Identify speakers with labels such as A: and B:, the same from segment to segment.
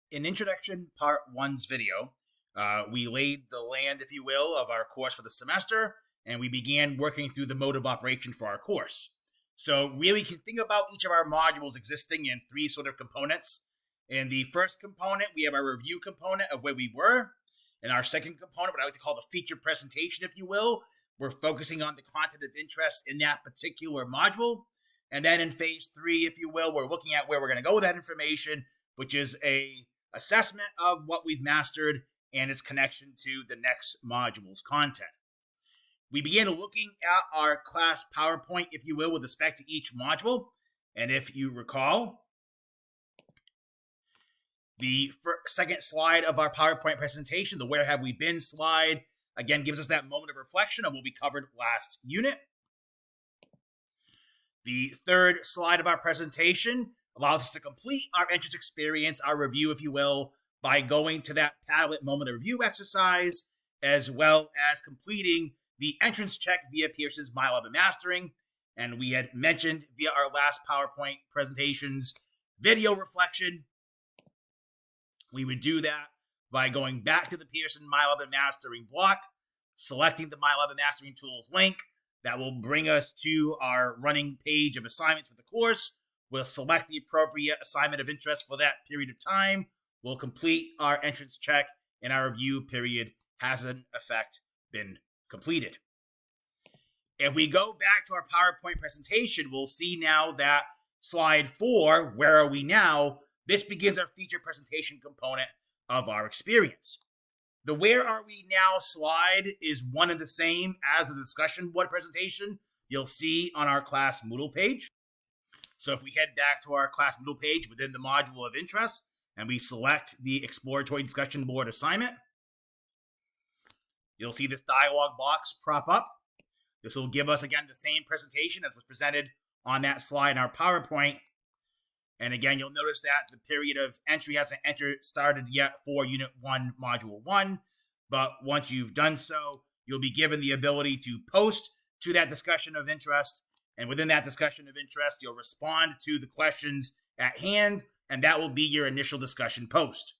A: In Introduction Part 1's video, we laid the land, if you will, of our course for the semester, and we began working through the mode of operation for our course. So really, you can think about each of our modules existing in three sort of components. In the first component, we have our review component of where we were. In our second component, what I like to call the feature presentation, if you will, we're focusing on the content of interest in that particular module. And then in phase 3, if you will, we're looking at where we're going to go with that information, which is a assessment of what we've mastered and its connection to the next module's content. We began looking at our class PowerPoint, if you will, with respect to each module. And if you recall, the second slide of our PowerPoint presentation, the Where Have We Been slide, again, gives us that moment of reflection on what we covered last unit. The third slide of our presentation allows us to complete our entrance experience, our review, if you will, by going to that Padlet moment of review exercise, as well as completing the entrance check via Pearson's MAT011 and Mastering. And we had mentioned via our last PowerPoint presentations video reflection, we would do that by going back to the Pearson MAT011 and Mastering block, selecting the MAT011 and Mastering Tools link. That will bring us to our running page of assignments for the course. We'll select the appropriate assignment of interest for that period of time. We'll complete our entrance check, and our review period has in effect been completed. If we go back to our PowerPoint presentation, we'll see now that slide 4, where are we now? This begins our feature presentation component of our experience. The Where Are We Now slide is one and the same as the discussion board presentation you'll see on our class Moodle page. So if we head back to our class Moodle page within the module of interest, and we select the exploratory discussion board assignment, you'll see this dialog box prop up. This will give us, again, the same presentation as was presented on that slide in our PowerPoint. And again, you'll notice that the period of entry hasn't started yet for Unit 1, Module 1. But once you've done so, you'll be given the ability to post to that discussion of interest. And within that discussion of interest, you'll respond to the questions at hand, and that will be your initial discussion post.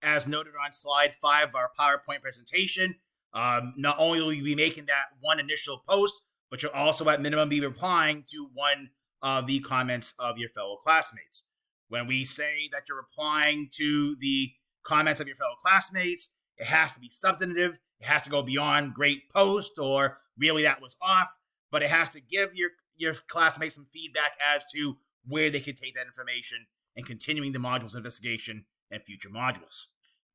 A: As noted on slide 5 of our PowerPoint presentation, not only will you be making that one initial post, but you'll also at minimum be replying to one of the comments of your fellow classmates. When we say that you're replying to the comments of your fellow classmates, it has to be substantive. It has to go beyond great post or really that was off, but it has to give your classmates some feedback as to where they could take that information and continuing the module's investigation and future modules.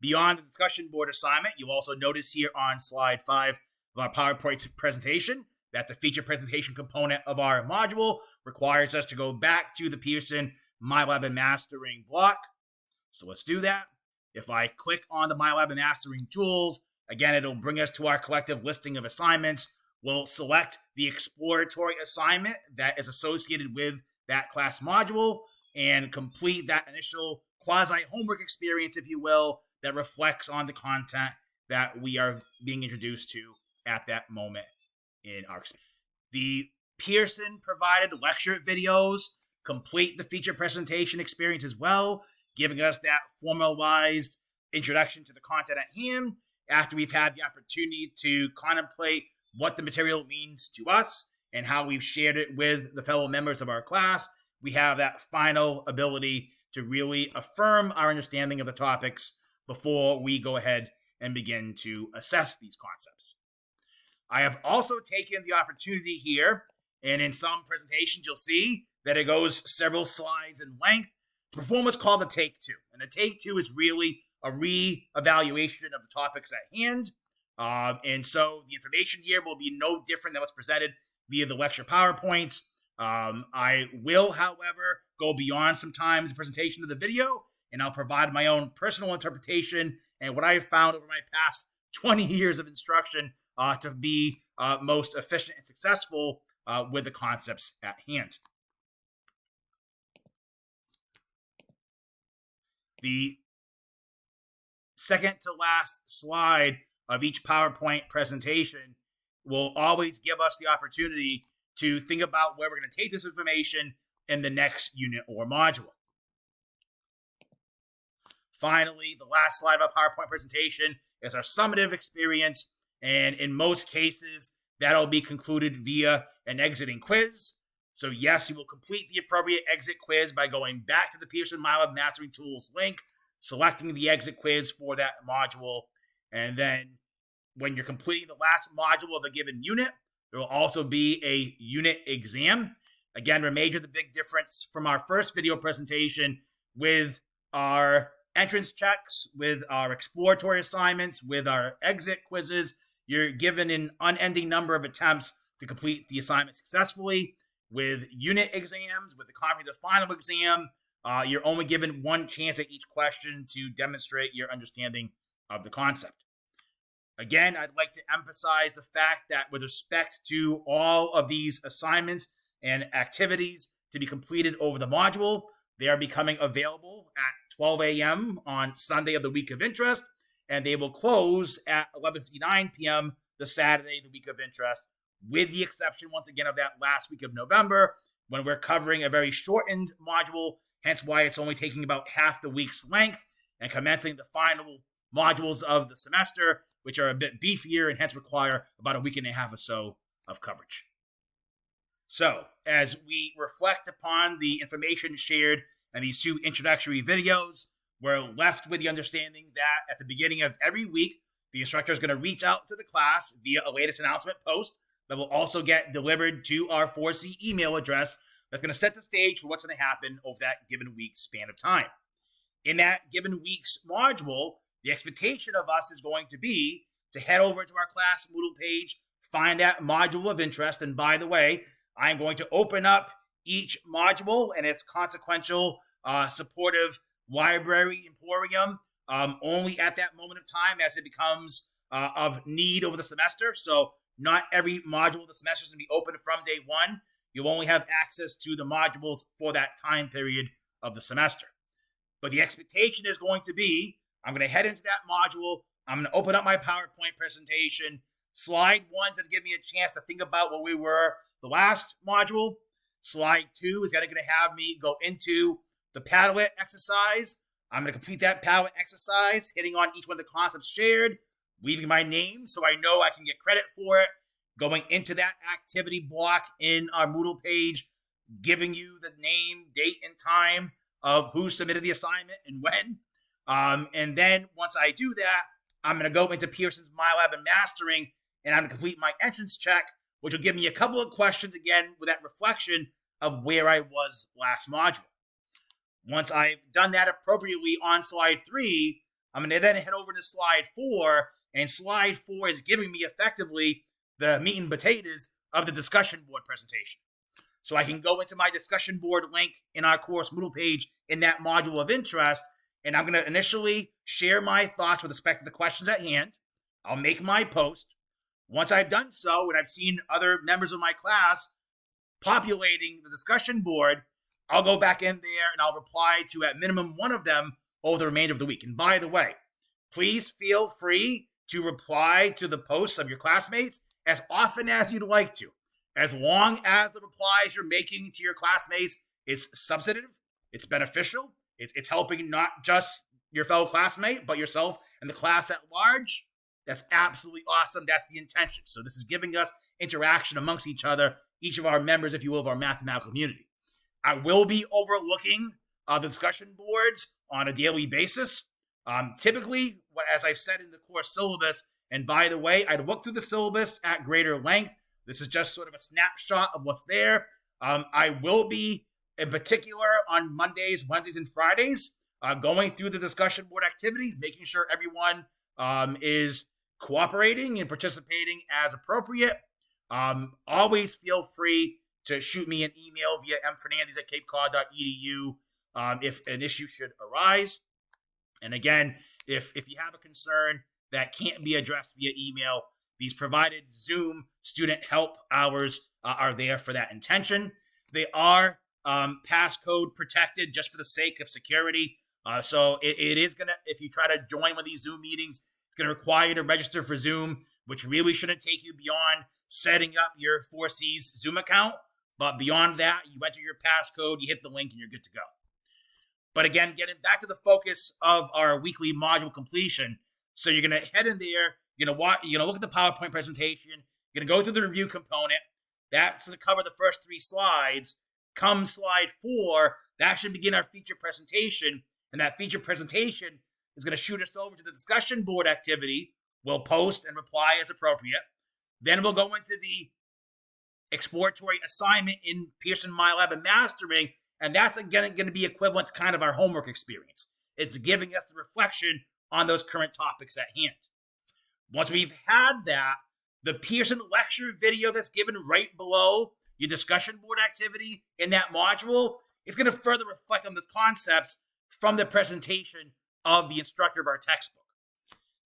A: Beyond the discussion board assignment, you'll also notice here on slide 5 of our PowerPoint presentation that the feature presentation component of our module requires us to go back to the Pearson MAT011 and Mastering block. So let's do that. If I click on the MAT011 and Mastering Tools, again, it'll bring us to our collective listing of assignments. We'll select the exploratory assignment that is associated with that class module and complete that initial quasi-homework experience, if you will, that reflects on the content that we are being introduced to at that moment in our experience. The Pearson provided lecture videos complete the feature presentation experience as well, giving us that formalized introduction to the content at hand after we've had the opportunity to contemplate what the material means to us and how we've shared it with the fellow members of our class. We have that final ability to really affirm our understanding of the topics before we go ahead and begin to assess these concepts. I have also taken the opportunity here, and in some presentations you'll see that it goes several slides in length, to perform what's called a take 2. And a take 2 is really a re-evaluation of the topics at hand. And so the information here will be no different than what's presented via the lecture PowerPoints. I will, however, go beyond sometimes the presentation of the video, and I'll provide my own personal interpretation and what I've found over my past 20 years of instruction to be most efficient and successful with the concepts at hand. The second to last slide of each PowerPoint presentation will always give us the opportunity to think about where we're going to take this information in the next unit or module. finally, the last slide of our PowerPoint presentation is our summative experience. And in most cases, that'll be concluded via an exiting quiz. So yes, you will complete the appropriate exit quiz by going back to the Pearson MyLab Mastering Tools link, selecting the exit quiz for that module, and then when you're completing the last module of a given unit, there will also be a unit exam. Again, remember the big difference from our first video presentation with our entrance checks, with our exploratory assignments, with our exit quizzes. You're given an unending number of attempts to complete the assignment successfully. With unit exams, with the comprehensive final exam, you're only given one chance at each question to demonstrate your understanding of the concept. Again, I'd like to emphasize the fact that with respect to all of these assignments and activities to be completed over the module, they are becoming available at 12 a.m. on Sunday of the week of interest, and they will close at 11:59 p.m. the Saturday, the week of interest, with the exception, once again, of that last week of November, when we're covering a very shortened module, hence why it's only taking about half the week's length, and commencing the final modules of the semester, which are a bit beefier and hence require about a week and a half or so of coverage. So, as we reflect upon the information shared in these two introductory videos, we're left with the understanding that at the beginning of every week, the instructor is going to reach out to the class via a latest announcement post that will also get delivered to our 4C email address that's going to set the stage for what's going to happen over that given week's span of time. In that given week's module, the expectation of us is going to be to head over to our class Moodle page, find that module of interest, and by the way, I'm going to open up each module and its consequential supportive library emporium only at that moment of time as it becomes of need over the semester. So not every module of the semester is going to be open from day one. You'll only have access to the modules for that time period of the semester. But the expectation is going to be, I'm going to head into that module. I'm going to open up my PowerPoint presentation. Slide 1 to give me a chance to think about what we were the last module. Slide 2 is going to have me go into the Padlet exercise. I'm going to complete that Padlet exercise, hitting on each one of the concepts shared, leaving my name so I know I can get credit for it, going into that activity block in our Moodle page, giving you the name, date, and time of who submitted the assignment and when. And then once I do that, I'm going to go into Pearson's MyLab and Mastering, and I'm going to complete my entrance check, which will give me a couple of questions again with that reflection of where I was last module. Once I've done that appropriately on slide 3, I'm going to then head over to slide 4, and slide 4 is giving me effectively the meat and potatoes of the discussion board presentation. So I can go into my discussion board link in our course Moodle page in that module of interest, and I'm going to initially share my thoughts with respect to the questions at hand. I'll make my post. Once I've done so, and I've seen other members of my class populating the discussion board, I'll go back in there and I'll reply to at minimum one of them over the remainder of the week. And by the way, please feel free to reply to the posts of your classmates as often as you'd like to, as long as the replies you're making to your classmates is substantive, it's beneficial, it's helping not just your fellow classmate, but yourself and the class at large. That's absolutely awesome. That's the intention. So this is giving us interaction amongst each other, each of our members, if you will, of our mathematical community. I will be overlooking the discussion boards on a daily basis. Typically, as I've said in the course syllabus, and by the way, I'd look through the syllabus at greater length. This is just sort of a snapshot of what's there. I will be, in particular, on Mondays, Wednesdays, and Fridays, going through the discussion board activities, making sure everyone is cooperating and participating as appropriate. Always feel free to shoot me an email via mfernandez@capecod.edu if an issue should arise. And again, if you have a concern that can't be addressed via email, these provided Zoom student help hours are there for that intention. They are passcode protected just for the sake of security. So it is going to, if you try to join one of these Zoom meetings, it's going to require you to register for Zoom, which really shouldn't take you beyond setting up your 4C's Zoom account. But beyond that, you enter your passcode, you hit the link, and you're good to go. But again, getting back to the focus of our weekly module completion. So you're going to head in there, you're going to look at the PowerPoint presentation, you're going to go through the review component. That's going to cover the first 3 slides. Come slide 4, that should begin our feature presentation. And that feature presentation is going to shoot us over to the discussion board activity. We'll post and reply as appropriate. Then we'll go into the exploratory assignment in Pearson MyLab and Mastering. And that's, again, going to be equivalent to kind of our homework experience. It's giving us the reflection on those current topics at hand. Once we've had that, the Pearson lecture video that's given right below your discussion board activity in that module is going to further reflect on the concepts from the presentation of the instructor of our textbook.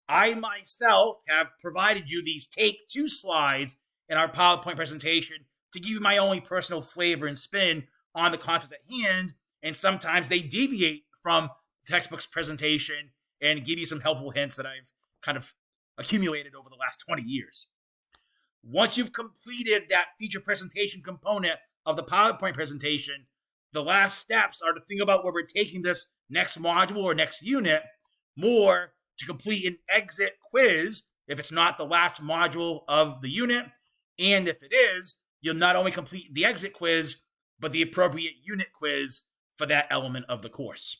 A: I myself have provided you these take 2 slides in our PowerPoint presentation to give you my only personal flavor and spin on the concepts at hand, and sometimes they deviate from the textbook's presentation and give you some helpful hints that I've kind of accumulated over the last 20 years. Once you've completed that feature presentation component of the PowerPoint presentation, the last steps are to think about where we're taking this next module or next unit, more to complete an exit quiz if it's not the last module of the unit. And if it is, you'll not only complete the exit quiz, but the appropriate unit quiz for that element of the course.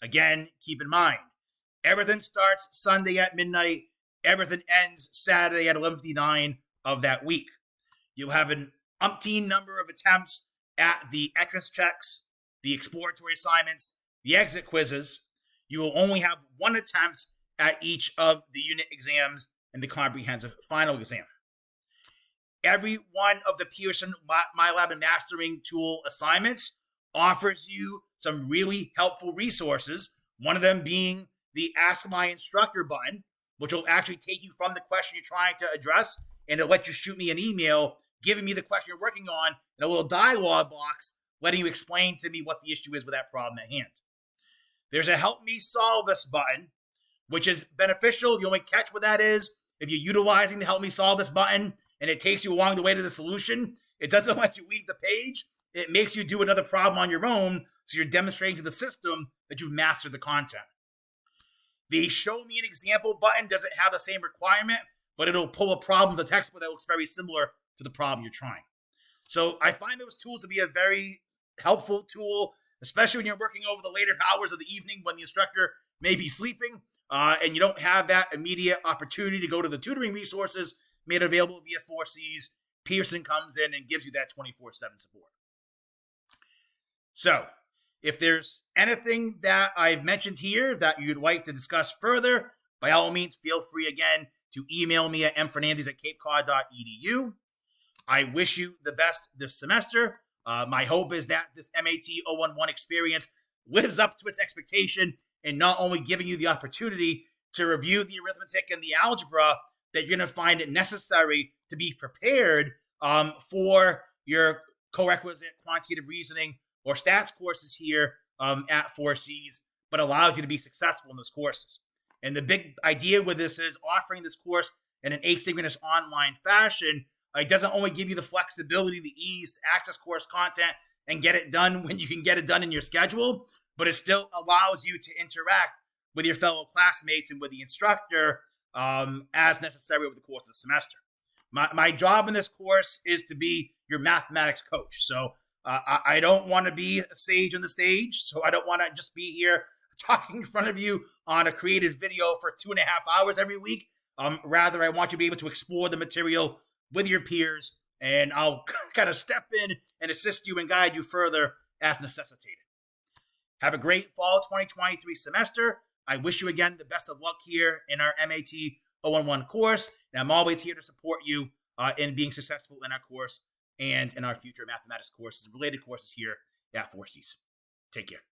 A: Again, keep in mind, everything starts Sunday at midnight. Everything ends Saturday at 11:59 of that week. You'll have an umpteen number of attempts at the entrance checks, the exploratory assignments, the exit quizzes. You will only have 1 attempt at each of the unit exams and the comprehensive final exam. Every one of the Pearson MyLab and Mastering tool assignments offers you some really helpful resources, one of them being the Ask My Instructor button, which will actually take you from the question you're trying to address, and it'll let you shoot me an email giving me the question you're working on in a little dialogue box, letting you explain to me what the issue is with that problem at hand. There's a Help Me Solve This button, which is beneficial. The only catch with that is if you're utilizing the Help Me Solve This button and it takes you along the way to the solution, it doesn't let you leave the page. It makes you do another problem on your own, so you're demonstrating to the system that you've mastered the content. The Show Me an Example button doesn't have the same requirement, but it'll pull a problem to the textbook that looks very similar to the problem you're trying. So I find those tools to be a very helpful tool, especially when you're working over the later hours of the evening when the instructor may be sleeping, and you don't have that immediate opportunity to go to the tutoring resources made available via 4Cs. Pearson comes in and gives you that 24/7 support. So if there's anything that I've mentioned here that you'd like to discuss further, by all means, feel free again to email me at mfernandez@capecod.edu. I wish you the best this semester. My hope is that this MAT011 experience lives up to its expectation in not only giving you the opportunity to review the arithmetic and the algebra that you're going to find it necessary to be prepared for your co-requisite quantitative reasoning or stats courses here at 4Cs, but allows you to be successful in those courses. And the big idea with this is offering this course in an asynchronous online fashion. It doesn't only give you the flexibility, the ease to access course content and get it done when you can get it done in your schedule, but it still allows you to interact with your fellow classmates and with the instructor as necessary over the course of the semester. My job in this course is to be your mathematics coach. So I don't want to be a sage on the stage. So I don't want to just be here talking in front of you on a created video for 2.5 hours every week. Rather, I want you to be able to explore the material with your peers, and I'll kind of step in and assist you and guide you further as necessitated. Have a great fall 2023 semester. I wish you again the best of luck here in our MAT011 course, and I'm always here to support you in being successful in our course and in our future mathematics courses and related courses here at 4Cs. Take care.